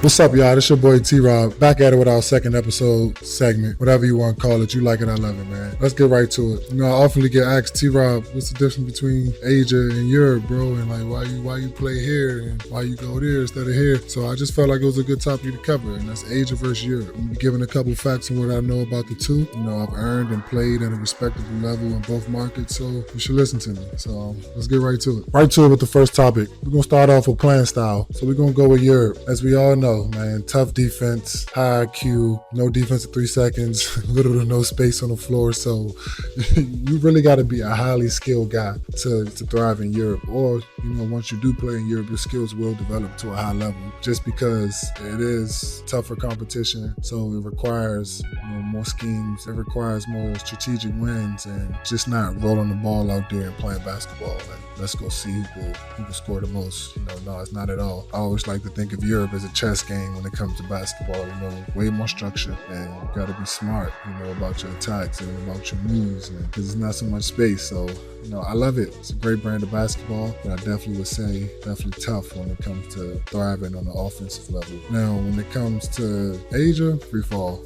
What's up, y'all? It's your boy T-Rob, back at it with our second episode segment, whatever you want to call it. You like it, I love it, man. Let's get right to it. You know, I often get asked, T-Rob, what's the difference between Asia and Europe, bro? And like, why you play here and why you go there instead of here? So I just felt like it was a good topic to cover, and that's Asia versus Europe. I'm giving a couple facts on what I know about the two. You know, I've earned and played at a respectable level in both markets, so you should listen to me. So let's get right to it. Right to it with the first topic. We're gonna start off with playing style. So we're gonna go with Europe. As we all know, man, tough defense, high IQ, no defense in 3 seconds, little to no space on the floor. So you really got to be a highly skilled guy to thrive in Europe. Or, you know, once you do play in Europe, your skills will develop to a high level just because it is tougher competition. So it requires, you know, more schemes. It requires more strategic wins and just not rolling the ball out there and playing basketball. Like, let's go see who can score the most. You know, no, it's not at all. I always like to think of Europe as a chess game when it comes to basketball. You know, way more structure, and you got to be smart, you know, about your attacks and about your moves, because there's not so much space. So, you know, I love it. It's a great brand of basketball, but I definitely would say definitely tough when it comes to thriving on the offensive level. Now, when it comes to Asia, free fall.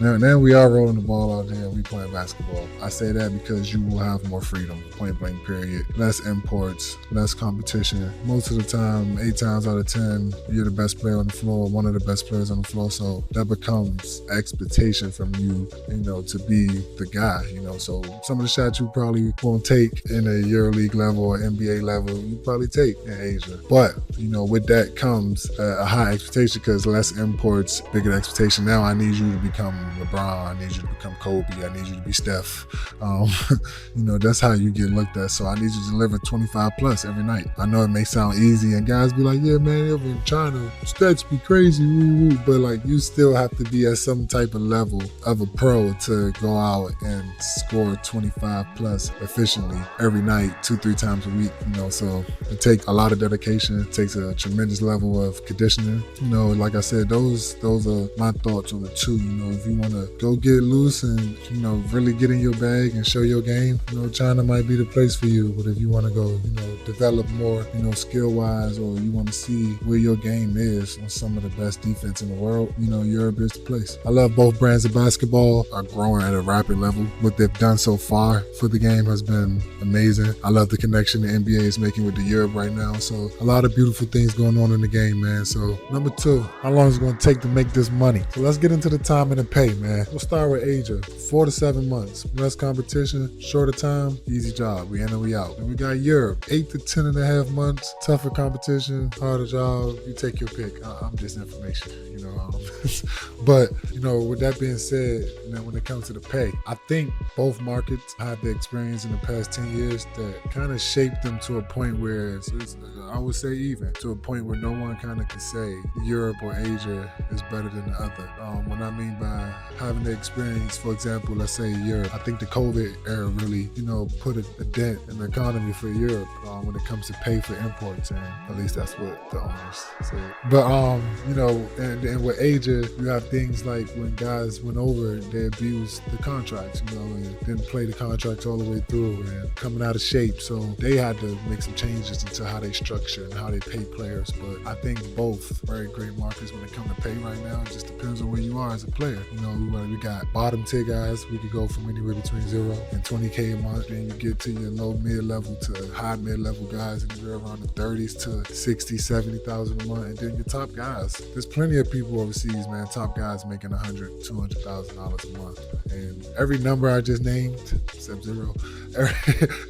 Now we are rolling the ball out there and we playing basketball. I say that because you will have more freedom, point blank period. Less imports, less competition. Most of the time, 8 times out of 10, you're the best player on the floor, one of the best players on the floor. So that becomes expectation from you, you know, to be the guy, you know. So some of the shots you probably won't take in a EuroLeague level or NBA level, you probably take in Asia. But, you know, with that comes a high expectation because less imports, bigger expectation. Now I need you to become LeBron, I need you to become Kobe, I need you to be Steph. You know, that's how you get looked at. So I need you to deliver 25 plus every night. I know it may sound easy and guys be like, yeah, man, over in China, stats be crazy, woo-woo. But like, you still have to be at some type of level of a pro to go out and score 25 plus efficiently every night, 2-3 times a week, you know. So it takes a lot of dedication. It takes a tremendous level of conditioning. You know, like I said, those are my thoughts on the two. You know, if you want to go get loose and, you know, really get in your bag and show your game, you know, China might be the place for you. But if you want to go, you know, develop more, you know, skill-wise, or you want to see where your game is on some of the best defense in the world, you know, Europe is the place. I love both brands of basketball are growing at a rapid level. What they've done so far for the game has been amazing. I love the connection the NBA is making with the Europe right now. So a lot of beautiful things going on in the game, man. So number 2, how long is it going to take to make this money? So let's get into the time and the pay, man. We'll start with Asia. 4 to 7 months. Less competition, shorter time, easy job. We in and we out. And we got Europe. 8 to 10 and a half months. Tougher competition, harder job. You take your pick. I'm just information, you know. But, you know, with that being said, you know, when it comes to the pay, I think both markets had the experience in the past 10 years that kind of shaped them to a point where it's I would say even, to a point where no one kind of can say Europe or Asia is better than the other. What I mean by having the experience, for example, let's say Europe, I think the COVID era really, you know, put a dent in the economy for Europe when it comes to pay for imports, and at least that's what the owners said. But, you know, and with Asia, you have things like when guys went over, they abused the contracts, you know, and didn't play the contracts all the way through and coming out of shape. So they had to make some changes into how they structure and how they pay players. But I think both very great markets when it comes to pay right now. It just depends on where you are as a player. You know, we got bottom tier guys. We could go from anywhere between 0 and 20K a month. Then you get to your low mid-level to high mid-level guys anywhere around the 30s to 60, 70,000 a month. And then your top guys. There's plenty of people overseas, man. Top guys making $100,000, $200,000 a month. And every number I just named, except 0,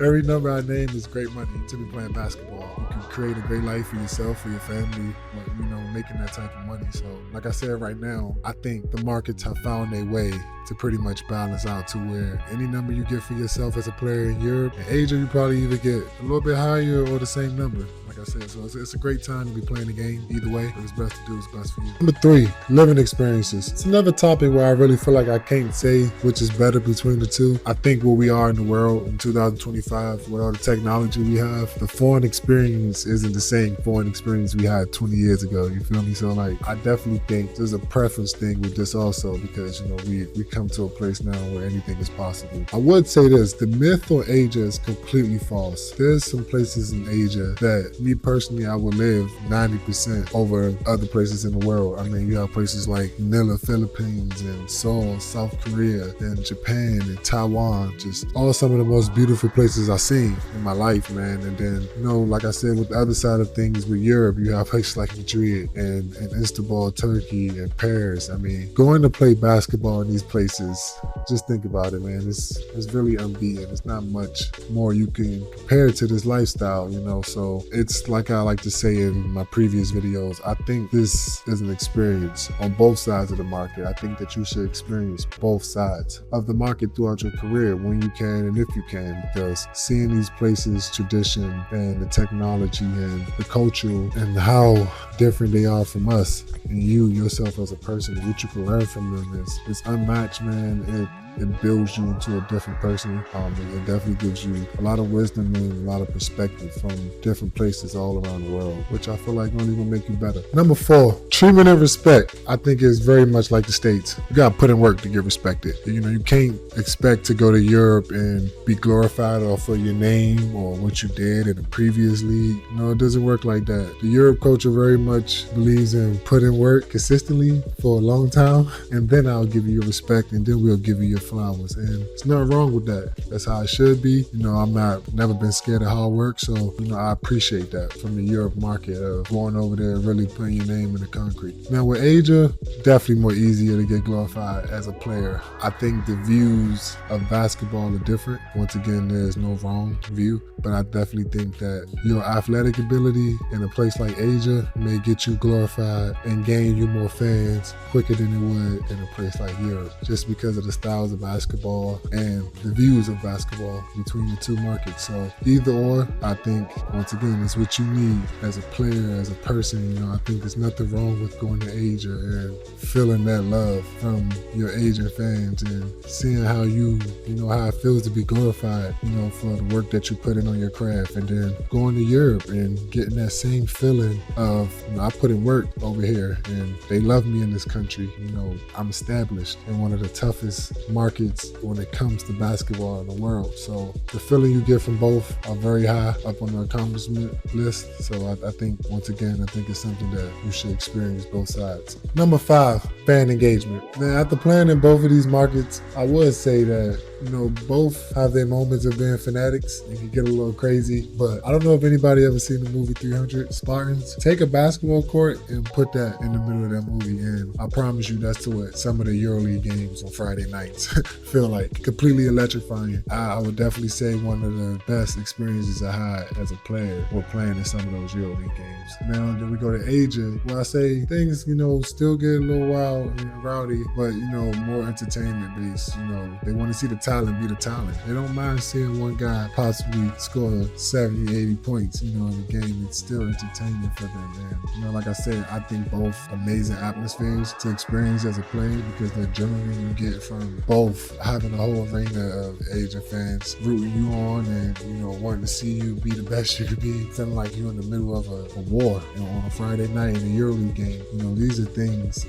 every number I named is great money to be playing basketball. You can create a great life for yourself, for your family, you know, making that type of money. So like I said, right now, I think the markets have found their way to pretty much balance out to where any number you get for yourself as a player in Europe, in Asia, you probably either get a little bit higher or the same number. Like I said, so it's a great time to be playing the game either way, but it's best to do what's best for you. Number 3, living experiences. It's another topic where I really feel like I can't say which is better between the two. I think where we are in the world in 2025, with all the technology we have, the foreign experience isn't the same foreign experience we had 20 years ago. You feel me? So like, I definitely think there's a preference thing with this also, because you know we come to a place now where anything is possible. I would say this: the myth on Asia is completely false. There's some places in Asia that me personally I would live 90% over other places in the world. I mean, you have places like Manila, Philippines, and Seoul, South Korea, and Japan, and Taiwan. Just all some of the most beautiful places I've seen in my life, man. And then, you know, like I said, with the other side of things with Europe, you have places like Madrid and Istanbul, Turkey, and Paris. I mean, going to play basketball in these places, just think about it, man. It's really unbeaten. It's not much more you can compare to this lifestyle, you know. So it's like I like to say in my previous videos, I think this is an experience on both sides of the market. I think that you should experience both sides of the market throughout your career when you can and if you can, because seeing these places, tradition and the technology and the culture and how different they are from us, and you yourself as a person, what you can learn from them is unmatched, man. It builds you into a different person. It definitely gives you a lot of wisdom and a lot of perspective from different places all around the world, which I feel like only will make you better. Number 4, treatment and respect. I think is very much like the States. You gotta put in work to get respected. You know, you can't expect to go to Europe and be glorified off of your name or what you did in the previous league. No, it doesn't work like that. The Europe culture very much believes in putting work consistently for a long time, and then I'll give you your respect, and then we'll give you your flowers. And it's nothing wrong with that. That's how it should be. You know, never been scared of hard work, so you know, I appreciate that from the Europe market of going over there and really putting your name in the concrete. Now with Asia, definitely more easier to get glorified as a player. I think the views of basketball are different. Once again, there's no wrong view, but I definitely think that your athletic ability in a place like Asia may get you glorified and gain you more fans quicker than it would in a place like Europe, just because of the styles of basketball and the views of basketball between the two markets. So either or, I think, once again, it's what you need as a player, as a person. You know, I think there's nothing wrong with going to Asia and feeling that love from your Asian fans and seeing how you know, how it feels to be glorified, you know, for the work that you put in on your craft, and then going to Europe and getting that same feeling of, you know, I put in work over here and they love me in this country. You know, I'm established in one of the toughest markets when it comes to basketball in the world. So the feeling you get from both are very high up on the accomplishment list. So I think, once again, I think it's something that you should experience both sides. Number 5, fan engagement. Now, after playing in both of these markets, I would say that, you know, both have their moments of being fanatics and can get a little crazy, but I don't know if anybody ever seen the movie 300 Spartans. Take a basketball court and put that in the middle of that movie, and I promise you that's what some of the EuroLeague games on Friday nights feel like. Completely electrifying. I would definitely say one of the best experiences I had as a player or playing in some of those EuroLeague games. Now, then we go to Asia, where I say things, you know, still get a little wild and rowdy, but, you know, more entertainment based. You know, they want to see the talent be the talent. They don't mind seeing one guy possibly score 70, 80 points, you know, in the game. It's still entertainment for them, man. You know, like I said, I think both amazing atmospheres to experience as a player, because the adrenaline you get from both having a whole arena of Asian fans rooting you on and, you know, wanting to see you be the best you could be, feeling like you're in the middle of a war, you know, on a Friday night in a EuroLeague game. You know, these are things,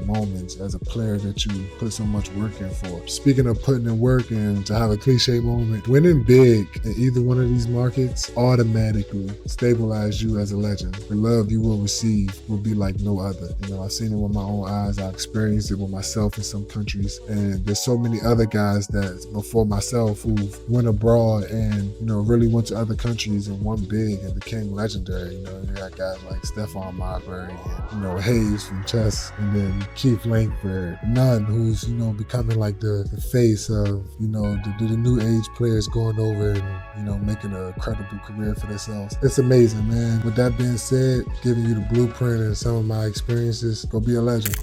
moments as a player that you put so much work in for. Speaking of putting in work, and to have a cliche moment, winning big in either one of these markets automatically stabilize you as a legend. The love you will receive will be like no other. You know, I've seen it with my own eyes. I experienced it with myself in some countries, and there's so many other guys that before myself who've went abroad and, you know, really went to other countries and won big and became legendary. You know, you got guys like Stephon Marbury and, you know, Hayes from chess, and then Keith Langford, Nunn, who's, you know, becoming like the face of, you know, the new age players going over and, you know, making a credible career for themselves. It's amazing, man. With that being said, giving you the blueprint and some of my experiences, go be a legend.